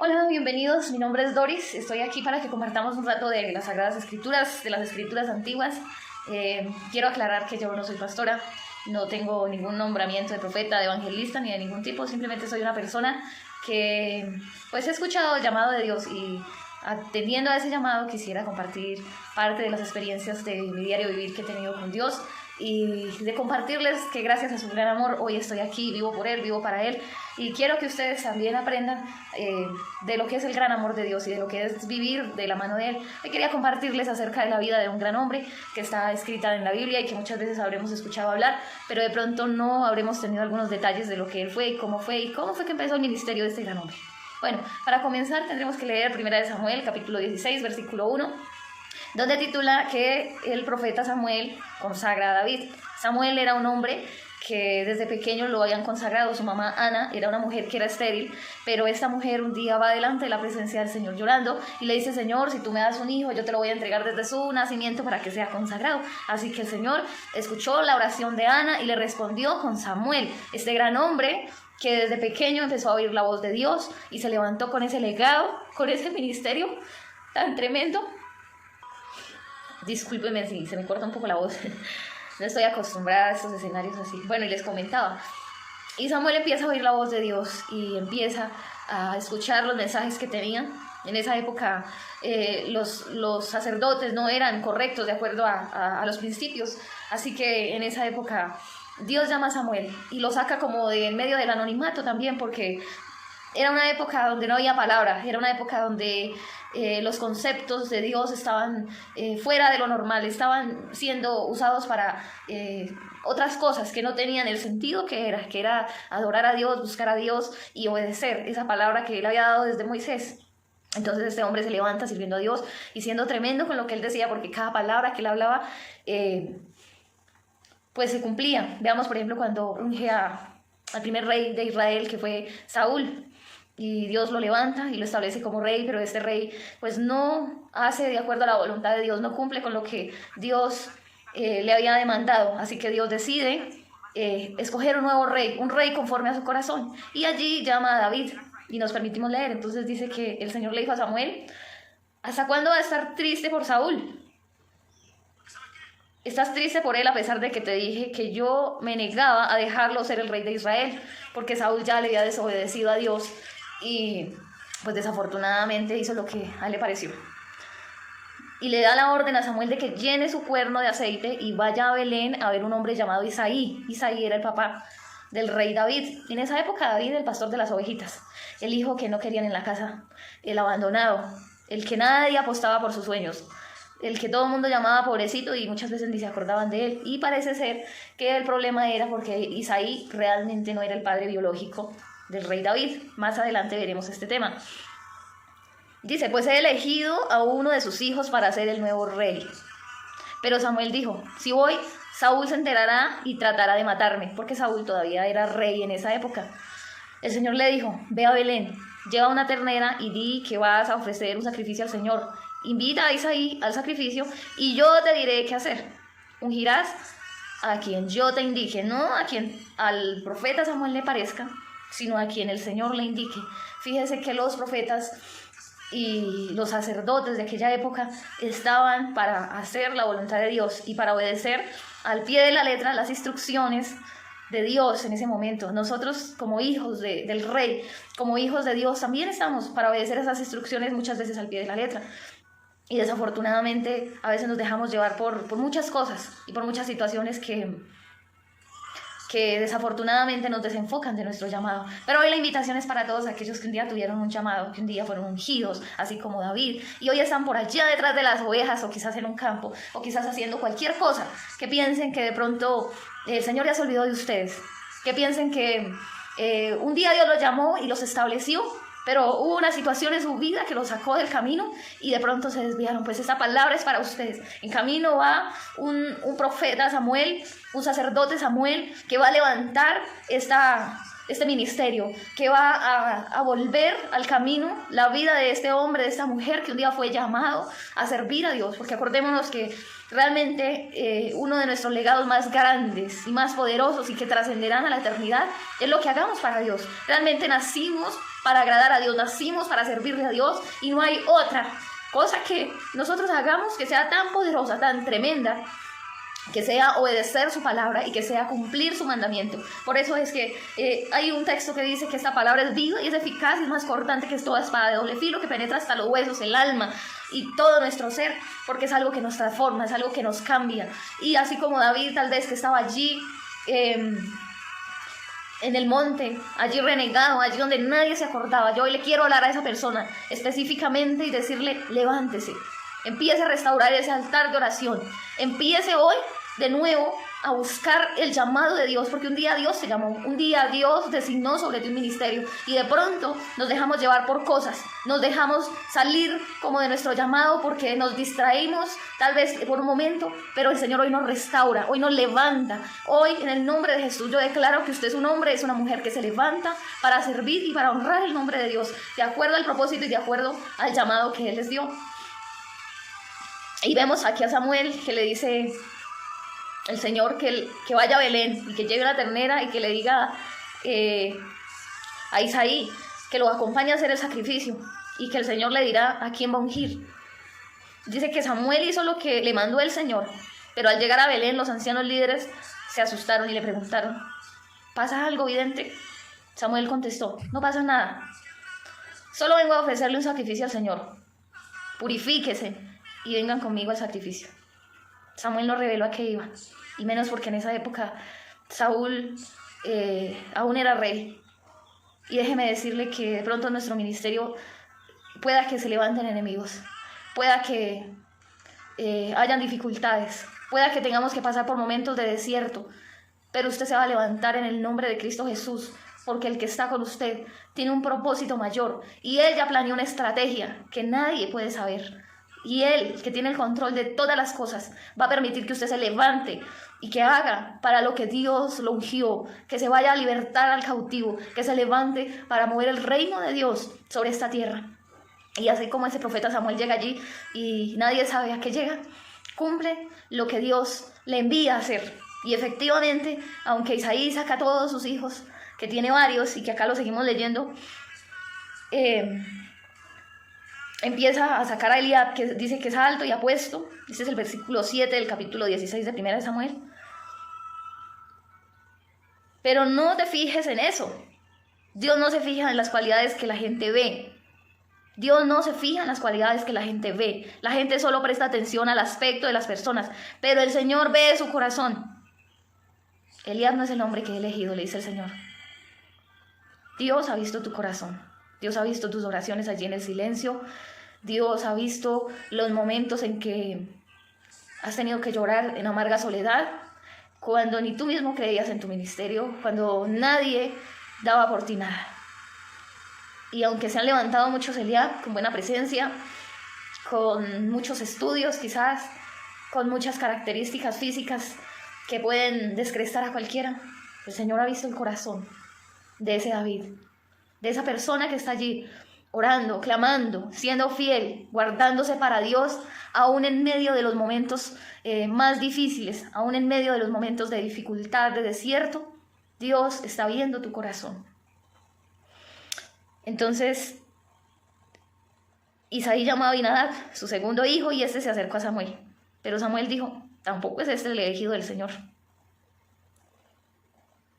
Hola, bienvenidos. Mi nombre es Doris. Estoy aquí para que compartamos un rato de las Sagradas Escrituras, de las Escrituras antiguas. Quiero aclarar que yo no soy pastora, no tengo ningún nombramiento de profeta, de evangelista, ni de ningún tipo. Simplemente soy una persona que pues he escuchado el llamado de Dios y atendiendo a ese llamado quisiera compartir parte de las experiencias de mi diario vivir que he tenido con Dios y de compartirles que gracias a su gran amor hoy estoy aquí, vivo por Él, vivo para Él, y quiero que ustedes también aprendan de lo que es el gran amor de Dios y de lo que es vivir de la mano de Él. Hoy quería compartirles acerca de la vida de un gran hombre que está escrita en la Biblia y que muchas veces habremos escuchado hablar, pero de pronto no habremos tenido algunos detalles de lo que Él fue y cómo fue que empezó el ministerio de este gran hombre. Bueno, para comenzar tendremos que leer 1 Samuel, capítulo 16, versículo 1, donde titula que el profeta Samuel consagra a David. Samuel era un hombre que desde pequeño lo habían consagrado. Su mamá Ana era una mujer que era estéril, pero esta mujer un día va delante de la presencia del Señor llorando y le dice: Señor, si tú me das un hijo, yo te lo voy a entregar desde su nacimiento para que sea consagrado. Así que el Señor escuchó la oración de Ana y le respondió con Samuel, este gran hombre que desde pequeño empezó a oír la voz de Dios y se levantó con ese legado, con ese ministerio tan tremendo. Discúlpenme si se me corta un poco la voz, no estoy acostumbrada a estos escenarios así. Bueno, y les comentaba, y Samuel empieza a oír la voz de Dios y empieza a escuchar los mensajes que tenían. En esa época los sacerdotes no eran correctos de acuerdo a los principios, así que en esa época Dios llama a Samuel y lo saca como de en medio del anonimato también, porque era una época donde no había palabra, era una época donde los conceptos de Dios estaban fuera de lo normal, estaban siendo usados para otras cosas que no tenían el sentido que era adorar a Dios, buscar a Dios y obedecer esa palabra que él había dado desde Moisés. Entonces este hombre se levanta sirviendo a Dios y siendo tremendo con lo que él decía, porque cada palabra que él hablaba pues se cumplía. Veamos por ejemplo cuando unge al primer rey de Israel, que fue Saúl, y Dios lo levanta y lo establece como rey, pero este rey pues no hace de acuerdo a la voluntad de Dios, no cumple con lo que Dios le había demandado, así que Dios decide escoger un nuevo rey, un rey conforme a su corazón, y allí llama a David y nos permitimos leer. Entonces dice que el Señor le dijo a Samuel: ¿hasta cuándo va a estar triste por Saúl? ¿Estás triste por él a pesar de que te dije que yo me negaba a dejarlo ser el rey de Israel? Porque Saúl ya le había desobedecido a Dios y pues desafortunadamente hizo lo que a él le pareció. Y le da la orden a Samuel de que llene su cuerno de aceite y vaya a Belén a ver un hombre llamado Isaí. Isaí era el papá del rey David. En esa época David, el pastor de las ovejitas, el hijo que no querían en la casa, el abandonado, el que nadie apostaba por sus sueños, el que todo el mundo llamaba pobrecito y muchas veces ni se acordaban de él. Y parece ser que el problema era porque Isaí realmente no era el padre biológico del rey David. Más adelante veremos este tema. Dice: pues he elegido a uno de sus hijos para ser el nuevo rey. Pero Samuel dijo: si voy, Saúl se enterará y tratará de matarme, porque Saúl todavía era rey en esa época. El Señor le dijo: ve a Belén, lleva una ternera y di que vas a ofrecer un sacrificio al Señor. Invita a Isaí al sacrificio y yo te diré qué hacer. Ungirás a quien yo te indique, no a quien al profeta Samuel le parezca, sino a quien el Señor le indique. Fíjese que los profetas y los sacerdotes de aquella época estaban para hacer la voluntad de Dios y para obedecer al pie de la letra las instrucciones de Dios en ese momento. Nosotros como hijos del rey, como hijos de Dios, también estamos para obedecer esas instrucciones muchas veces al pie de la letra. Y desafortunadamente a veces nos dejamos llevar por muchas cosas y por muchas situaciones que desafortunadamente nos desenfocan de nuestro llamado. Pero hoy la invitación es para todos aquellos que un día tuvieron un llamado, que un día fueron ungidos, así como David, y hoy están por allá detrás de las ovejas, o quizás en un campo, o quizás haciendo cualquier cosa, que piensen que de pronto el Señor ya se olvidó de ustedes, que piensen que un día Dios los llamó y los estableció, pero hubo una situación en su vida que los sacó del camino y de pronto se desviaron. Pues esta palabra es para ustedes. En camino va un profeta Samuel, un sacerdote Samuel, que va a levantar esta este ministerio, que va a volver al camino la vida de este hombre, de esta mujer que un día fue llamado a servir a Dios, porque acordémonos que realmente uno de nuestros legados más grandes y más poderosos y que trascenderán a la eternidad es lo que hagamos para Dios. Realmente nacimos para agradar a Dios, nacimos para servirle a Dios y no hay otra cosa que nosotros hagamos que sea tan poderosa, tan tremenda, que sea obedecer su palabra y que sea cumplir su mandamiento. Por eso es que hay un texto que dice que esta palabra es viva y es eficaz y es más cortante que toda espada de doble filo, que penetra hasta los huesos, el alma y todo nuestro ser, porque es algo que nos transforma, es algo que nos cambia. Y así como David tal vez que estaba allí en el monte, allí renegado, allí donde nadie se acordaba, yo hoy le quiero hablar a esa persona específicamente y decirle: levántese, empiece a restaurar ese altar de oración, empiece hoy de nuevo a buscar el llamado de Dios, porque un día Dios te llamó, un día Dios designó sobre ti un ministerio y de pronto nos dejamos llevar por cosas, nos dejamos salir como de nuestro llamado porque nos distraímos tal vez por un momento, pero el Señor hoy nos restaura, hoy nos levanta. Hoy en el nombre de Jesús yo declaro que usted es un hombre, es una mujer que se levanta para servir y para honrar el nombre de Dios, de acuerdo al propósito y de acuerdo al llamado que Él les dio. Y vemos aquí a Samuel que le dice el Señor que vaya a Belén y que lleve una ternera y que le diga a Isaí que lo acompañe a hacer el sacrificio y que el Señor le dirá a quién va a ungir. Dice que Samuel hizo lo que le mandó el Señor, pero al llegar a Belén los ancianos líderes se asustaron y le preguntaron: ¿pasa algo, vidente? Samuel contestó: no pasa nada, solo vengo a ofrecerle un sacrificio al Señor. Purifíquese y vengan conmigo al sacrificio. Samuel no reveló a qué iba, y menos porque en esa época Saúl aún era rey. Y déjeme decirle que de pronto en nuestro ministerio pueda que se levanten enemigos, pueda que hayan dificultades, pueda que tengamos que pasar por momentos de desierto, pero usted se va a levantar en el nombre de Cristo Jesús, porque el que está con usted tiene un propósito mayor, y Él ya planeó una estrategia que nadie puede saber. Y Él, que tiene el control de todas las cosas, va a permitir que usted se levante y que haga para lo que Dios lo ungió, que se vaya a libertar al cautivo, que se levante para mover el reino de Dios sobre esta tierra. Y así como ese profeta Samuel llega allí y nadie sabe a qué llega, cumple lo que Dios le envía a hacer. Y efectivamente, aunque Isaí saca a todos sus hijos, que tiene varios y que acá lo seguimos leyendo, empieza a sacar a Eliab, que dice que es alto y apuesto. Este es el versículo 7 del capítulo 16 de 1 de Samuel. Pero no te fijes en eso. Dios no se fija en las cualidades que la gente ve. Dios no se fija en las cualidades que la gente ve. La gente solo presta atención al aspecto de las personas, pero el Señor ve su corazón. Eliab no es el hombre que he elegido, le dice el Señor. Dios ha visto tu corazón. Dios ha visto tus oraciones allí en el silencio. Dios ha visto los momentos en que has tenido que llorar en amarga soledad, cuando ni tú mismo creías en tu ministerio, cuando nadie daba por ti nada. Y aunque se han levantado muchos Eliab con buena presencia, con muchos estudios quizás, con muchas características físicas que pueden descrestar a cualquiera, el Señor ha visto el corazón de ese David, de esa persona que está allí orando, clamando, siendo fiel, guardándose para Dios, aún en medio de los momentos más difíciles, aún en medio de los momentos de dificultad, de desierto. Dios está viendo tu corazón. Entonces, Isaí llamó a Abinadab, su segundo hijo, y este se acercó a Samuel. Pero Samuel dijo: tampoco es este el elegido del Señor.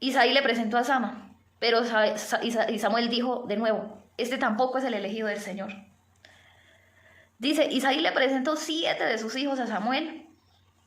Isaí le presentó a Sama. Pero Samuel dijo de nuevo: este tampoco es el elegido del Señor. Dice, Isaí le presentó 7 de sus hijos a Samuel,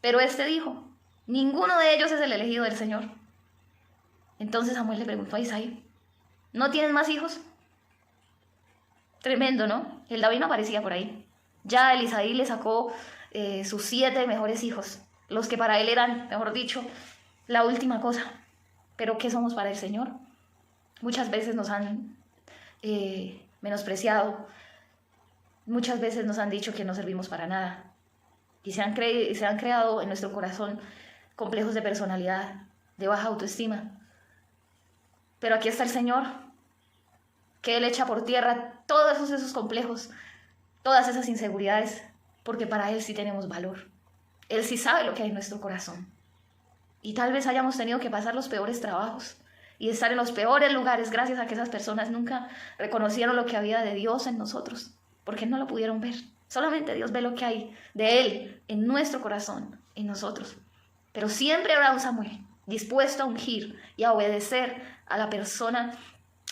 pero este dijo: ninguno de ellos es el elegido del Señor. Entonces Samuel le preguntó a Isaí: ¿no tienes más hijos? Tremendo, ¿no? El David no aparecía por ahí. Ya el Isaí le sacó sus 7 mejores hijos, los que para él eran, mejor dicho, la última cosa. Pero ¿qué somos para el Señor? Muchas veces nos han menospreciado, muchas veces nos han dicho que no servimos para nada, y se han creado en nuestro corazón complejos de personalidad, de baja autoestima. Pero aquí está el Señor, que Él echa por tierra todos esos complejos, todas esas inseguridades, porque para Él sí tenemos valor. Él sí sabe lo que hay en nuestro corazón. Y tal vez hayamos tenido que pasar los peores trabajos y estar en los peores lugares gracias a que esas personas nunca reconocieron lo que había de Dios en nosotros, porque no lo pudieron ver. Solamente Dios ve lo que hay de Él en nuestro corazón, en nosotros. Pero siempre habrá un Samuel dispuesto a ungir y a obedecer a la persona,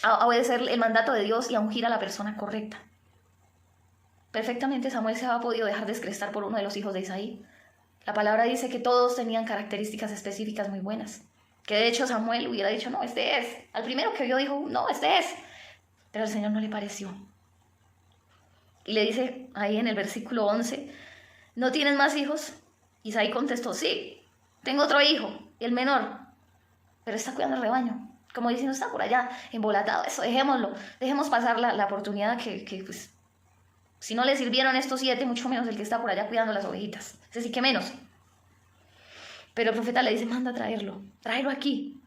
a obedecer el mandato de Dios y a ungir a la persona correcta. Perfectamente Samuel se había podido dejar descrestar por uno de los hijos de Isaí. La palabra dice que todos tenían características específicas muy buenas. Que de hecho Samuel hubiera dicho, no, este es. Al primero que vio dijo, no, este es. Pero al Señor no le pareció. Y le dice ahí en el versículo 11, ¿no tienes más hijos? Isaí contestó, sí, tengo otro hijo, el menor, pero está cuidando el rebaño. Como diciendo, está por allá, embolatado, eso, dejémoslo. Dejemos pasar la oportunidad que pues, si no le sirvieron estos 7, mucho menos el que está por allá cuidando las ovejitas. Es decir, que menos. Pero el profeta le dice, manda a traerlo, tráelo aquí.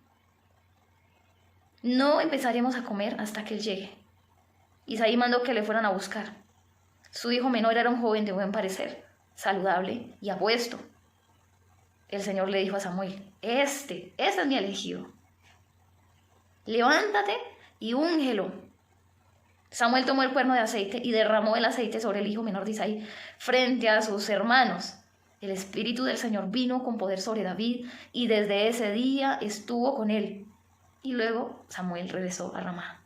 No empezaremos a comer hasta que él llegue. Isaí mandó que le fueran a buscar. Su hijo menor era un joven de buen parecer, saludable y apuesto. El Señor le dijo a Samuel, este es mi elegido. Levántate y úngelo. Samuel tomó el cuerno de aceite y derramó el aceite sobre el hijo menor de Isaí frente a sus hermanos. El Espíritu del Señor vino con poder sobre David y desde ese día estuvo con él. Y luego Samuel regresó a Ramá.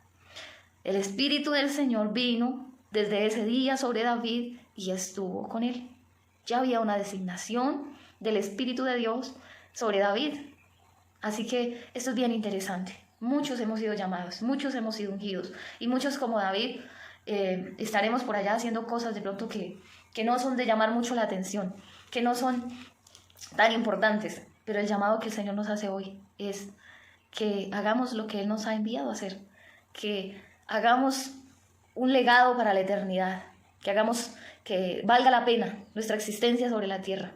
El Espíritu del Señor vino desde ese día sobre David y estuvo con él. Ya había una designación del Espíritu de Dios sobre David. Así que esto es bien interesante. Muchos hemos sido llamados, muchos hemos sido ungidos y muchos como David estaremos por allá haciendo cosas de pronto que no son de llamar mucho la atención, que no son tan importantes, pero el llamado que el Señor nos hace hoy es que hagamos lo que Él nos ha enviado a hacer, que hagamos un legado para la eternidad, que hagamos que valga la pena nuestra existencia sobre la tierra.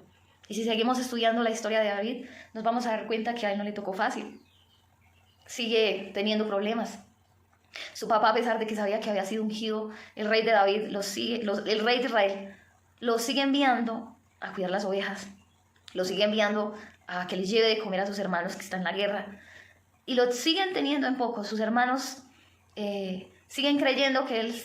Y si seguimos estudiando la historia de David, nos vamos a dar cuenta que a él no le tocó fácil. Sigue teniendo problemas. Su papá, a pesar de que sabía que había sido ungido el rey de David, el rey de Israel, lo sigue enviando a cuidar las ovejas, lo sigue enviando a que les lleve de comer a sus hermanos que están en la guerra, y lo siguen teniendo en poco. Sus hermanos siguen creyendo que él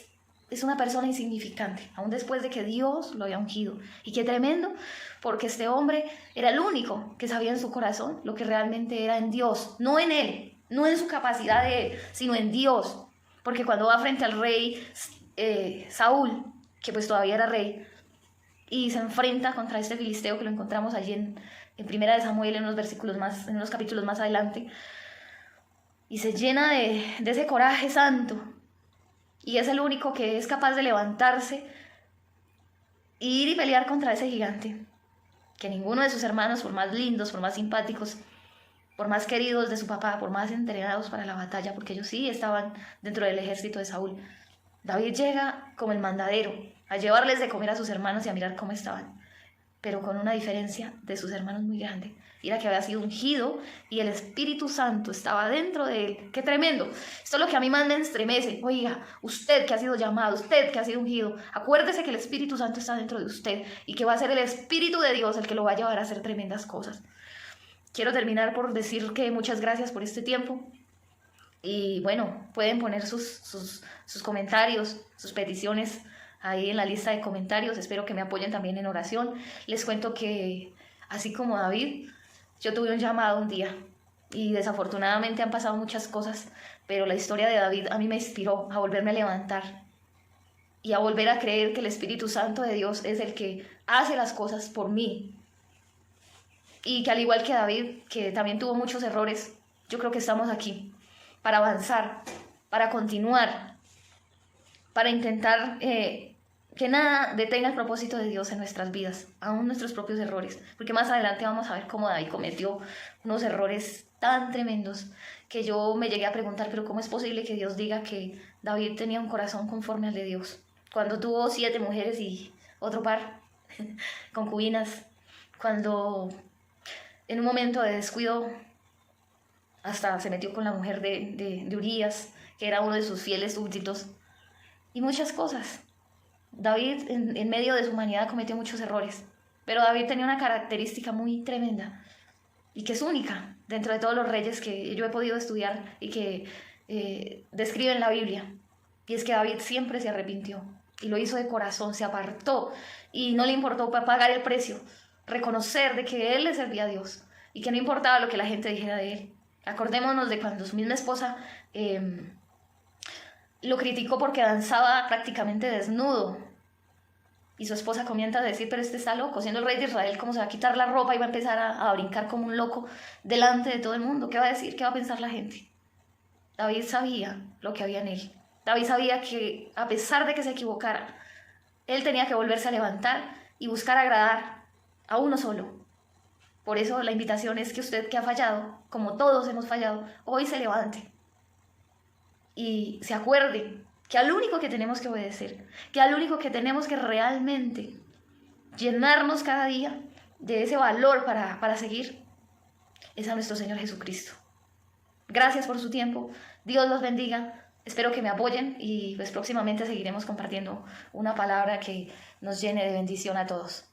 es una persona insignificante, aún después de que Dios lo había ungido. Y qué tremendo, porque este hombre era el único que sabía en su corazón lo que realmente era en Dios, no en él, no en su capacidad de él, sino en Dios. Porque cuando va frente al rey Saúl, que pues todavía era rey, y se enfrenta contra este filisteo que lo encontramos allí en Primera de Samuel, en unos capítulos más adelante, y se llena de ese coraje santo, y es el único que es capaz de levantarse e ir y pelear contra ese gigante, que ninguno de sus hermanos, por más lindos, por más simpáticos, por más queridos de su papá, por más entrenados para la batalla, porque ellos sí estaban dentro del ejército de Saúl, David llega como el mandadero a llevarles de comer a sus hermanos y a mirar cómo estaban, pero con una diferencia de sus hermanos muy grande. Era que había sido ungido y el Espíritu Santo estaba dentro de él. ¡Qué tremendo! Esto es lo que a mí más me estremece. Oiga, usted que ha sido llamado, usted que ha sido ungido, acuérdese que el Espíritu Santo está dentro de usted y que va a ser el Espíritu de Dios el que lo va a llevar a hacer tremendas cosas. Quiero terminar por decir que muchas gracias por este tiempo. Y bueno, pueden poner sus comentarios, sus peticiones ahí en la lista de comentarios. Espero que me apoyen también en oración. Les cuento que, así como David, yo tuve un llamado un día y desafortunadamente han pasado muchas cosas, pero la historia de David a mí me inspiró a volverme a levantar y a volver a creer que el Espíritu Santo de Dios es el que hace las cosas por mí. Y que al igual que David, que también tuvo muchos errores, yo creo que estamos aquí para avanzar, para continuar, para intentar que nada detenga el propósito de Dios en nuestras vidas, aún nuestros propios errores, porque más adelante vamos a ver cómo David cometió unos errores tan tremendos que yo me llegué a preguntar, pero ¿cómo es posible que Dios diga que David tenía un corazón conforme al de Dios? Cuando tuvo 7 mujeres y otro par, concubinas, cuando en un momento de descuido hasta se metió con la mujer de Urías, que era uno de sus fieles súbditos, y muchas cosas. David en medio de su humanidad cometió muchos errores, pero David tenía una característica muy tremenda y que es única dentro de todos los reyes que yo he podido estudiar y que describen la Biblia, y es que David siempre se arrepintió y lo hizo de corazón, se apartó y no le importó pagar el precio, reconocer de que él le servía a Dios y que no importaba lo que la gente dijera de él. Acordémonos de cuando su misma esposa lo criticó porque danzaba prácticamente desnudo. Y su esposa comienza a decir, pero este está loco, siendo el rey de Israel, ¿cómo se va a quitar la ropa y va a empezar a brincar como un loco delante de todo el mundo? ¿Qué va a decir? ¿Qué va a pensar la gente? David sabía lo que había en él. David sabía que a pesar de que se equivocara, él tenía que volverse a levantar y buscar agradar a uno solo. Por eso la invitación es que usted que ha fallado, como todos hemos fallado, hoy se levante y se acuerde que al único que tenemos que obedecer, que al único que tenemos que realmente llenarnos cada día de ese valor para seguir, es a nuestro Señor Jesucristo. Gracias por su tiempo, Dios los bendiga, espero que me apoyen y pues próximamente seguiremos compartiendo una palabra que nos llene de bendición a todos.